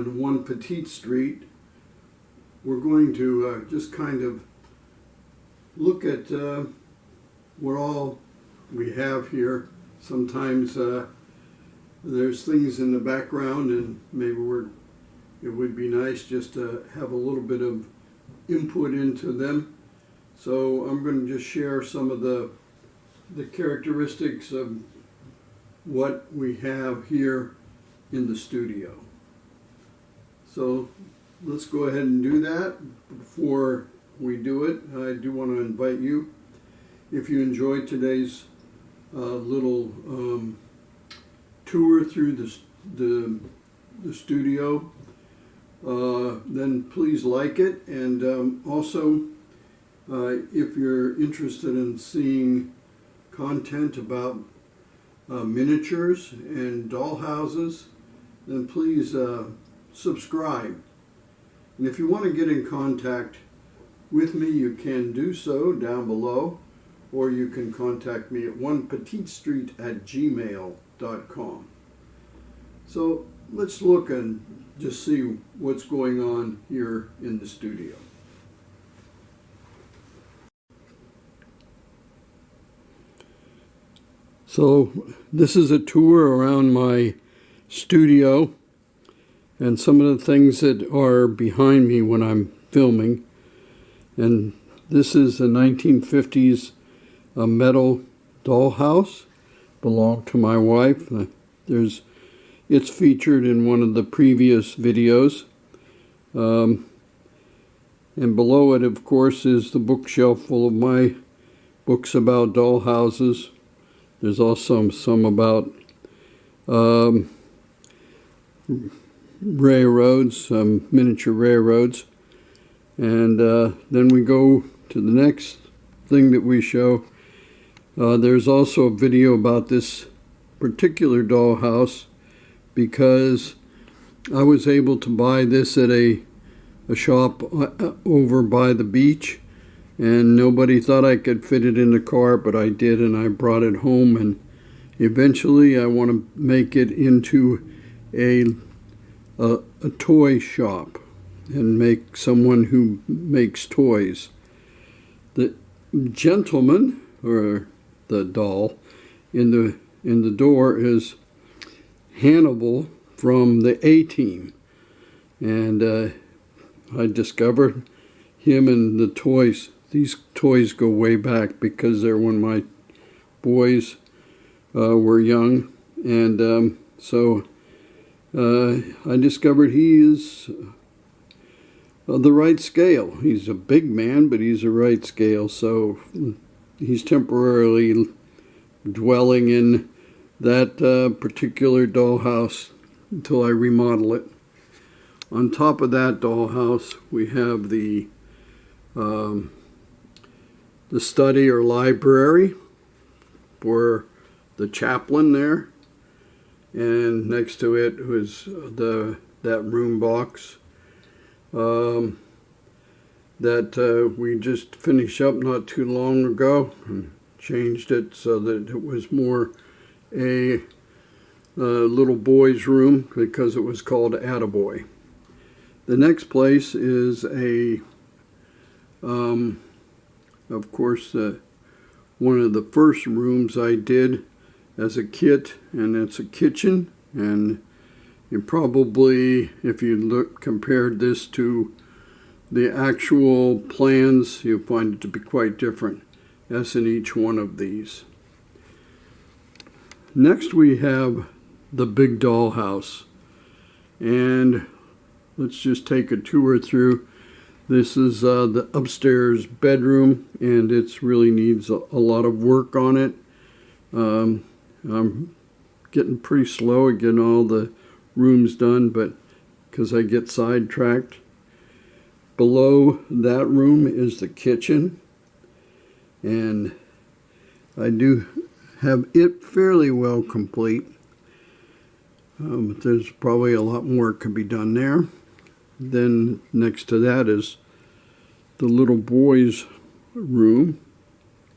on One Petite Street. We're going to just kind of look at what all we have here. Sometimes there's things in the background, and maybe it would be nice just to have a little bit of input into them. So I'm going to just share some of the characteristics of what we have here in the studio. So let's go ahead and do that. Before we do it, I do want to invite you, if you enjoyed today's little tour through the studio, then please like it. And also, if you're interested in seeing content about miniatures and doll houses, then please subscribe. And if you want to get in contact with me, you can do so down below, or you can contact me at onepetitestreet@gmail.com. So let's look and just see what's going on here in the studio. So this is a tour around my studio and some of the things that are behind me when I'm filming. And this is a 1950s metal dollhouse, belonged to my wife. It's featured in one of the previous videos. And below it, of course, is the bookshelf full of my books about dollhouses. There's also some about railroads, miniature railroads. And then we go to the next thing that we show. There's also a video about this particular dollhouse, because I was able to buy this at a shop over by the beach, and nobody thought I could fit it in the car, but I did, and I brought it home. And eventually I want to make it into a toy shop and make someone who makes toys. The gentleman, or the doll, in the door is Hannibal from the A-Team, and I discovered him and the toys. These toys go way back, because they're when my boys were young, and so I discovered he is the right scale. He's a big man, but he's the right scale, so he's temporarily dwelling in that particular dollhouse until I remodel it. On top of that dollhouse, we have the study or library for the chaplain there, and next to it was that room box that we just finished up not too long ago, and changed it so that it was more a little boy's room, because it was called Attaboy. The next place is of course, one of the first rooms I did as a kit, and it's a kitchen. And you probably, if you compared this to the actual plans, you'll find it to be quite different, as in each one of these. Next we have the big dollhouse, and let's just take a tour through. This is the upstairs bedroom, and it really needs a lot of work on it. I'm getting pretty slow at getting all the rooms done, but because I get sidetracked. Below that room is the kitchen, and I do have it fairly well complete. But there's probably a lot more could be done there. Then next to that is the little boy's room.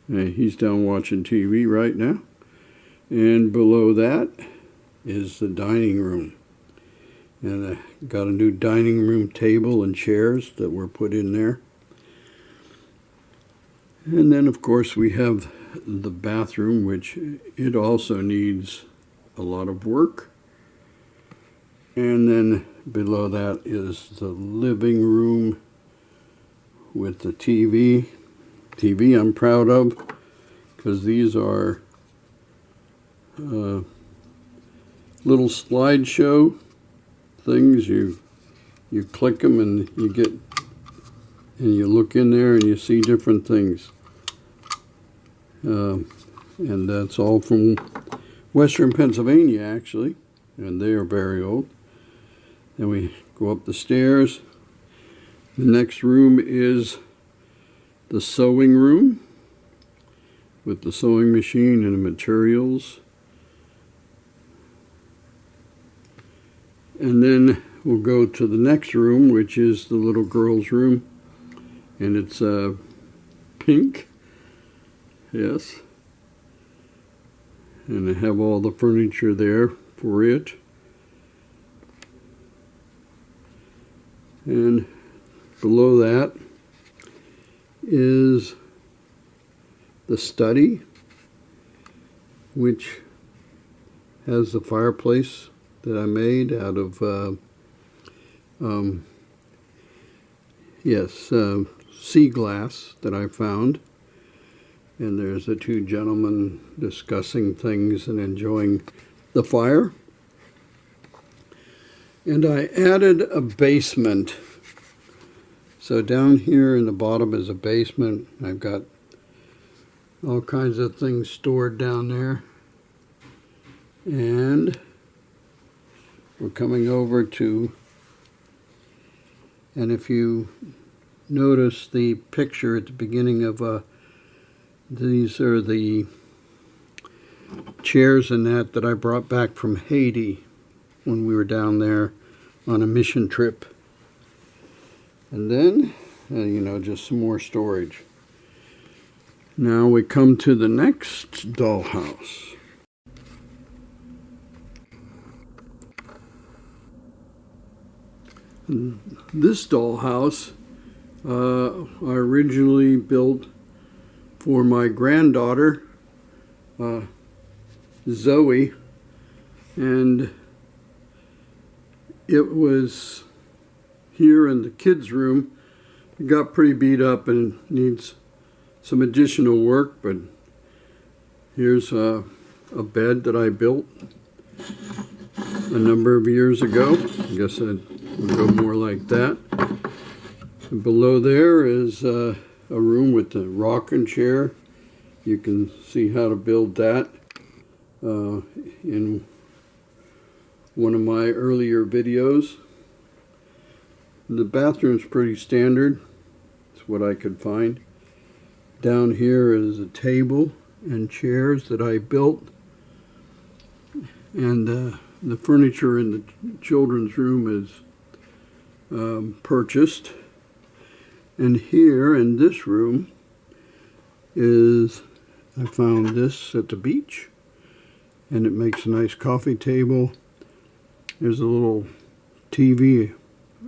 He's down watching TV right now. And below that is the dining room. And I got a new dining room table and chairs that were put in there. And then, of course, we have the bathroom, which it also needs a lot of work. And then below that is the living room with the TV. TV I'm proud of, because these are little slideshow things. You click them and you look in there and you see different things. And that's all from Western Pennsylvania, actually, and they are very old. Then we go up the stairs. The next room is the sewing room with the sewing machine and the materials. And then we'll go to the next room, which is the little girl's room, and it's pink. Yes. And I have all the furniture there for it. And below that is the study, which has the fireplace that I made out of sea glass that I found. And there's the two gentlemen discussing things and enjoying the fire. And I added a basement. So down here in the bottom is a basement. I've got all kinds of things stored down there. And we're coming over to, and if you notice the picture at the beginning of these are the chairs and that I brought back from Haiti when we were down there on a mission trip. And then, just some more storage. Now we come to the next dollhouse. This dollhouse I originally built for my granddaughter, Zoe, and it was here in the kids' room. It got pretty beat up and needs some additional work, but here's a bed that I built a number of years ago. I guess it would go more like that. And below there is a room with the rocking chair. You can see how to build that in one of my earlier videos. The bathroom's pretty standard. It's what I could find. Down here is a table and chairs that I built. And the furniture in the children's room is purchased. And here in this room is, I found this at the beach, and it makes a nice coffee table. There's a little TV,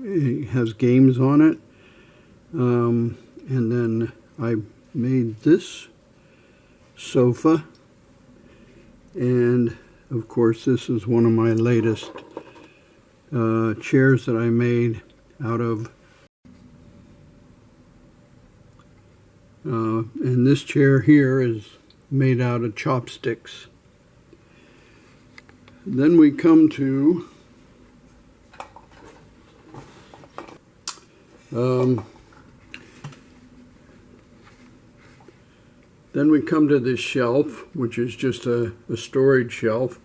it has games on it. And then I made this sofa, and of course this is one of my latest chairs that I made out of and this chair here is made out of chopsticks. Then we come to this shelf, which is just a storage shelf.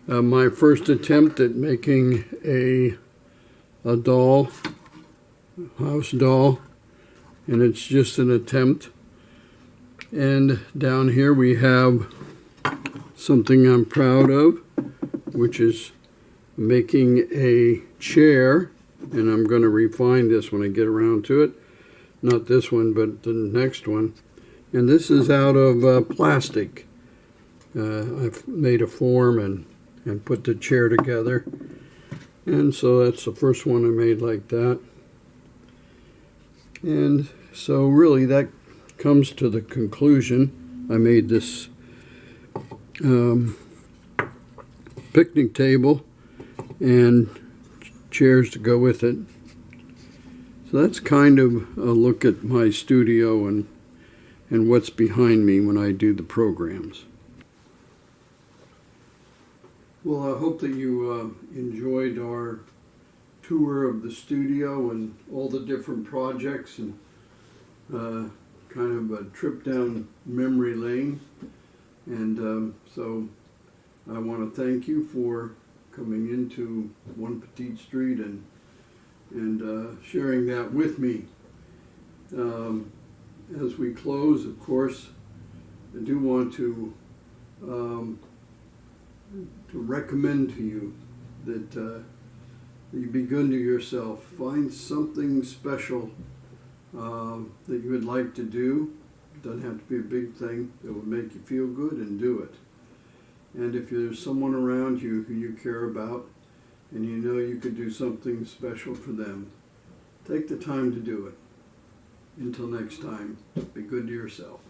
My first attempt at making a doll, house doll, and it's just an attempt. And down here we have something I'm proud of, which is making a chair, and I'm going to refine this when I get around to it. Not this one, but the next one. And this is out of plastic. I've made a form and put the chair together. And so that's the first one I made like that. And so really that comes to the conclusion. I made this picnic table and chairs to go with it. So that's kind of a look at my studio and what's behind me when I do the programs. Well, I hope that you enjoyed our tour of the studio and all the different projects, and kind of a trip down memory lane. And so I want to thank you for coming into One Petite Street and sharing that with me. As we close, of course, I do want to recommend to you that you be good to yourself. Find something special that you would like to do. It doesn't have to be a big thing that would make you feel good, and do it. And if there's someone around you who you care about and you know you could do something special for them, take the time to do it. Until next time, be good to yourself.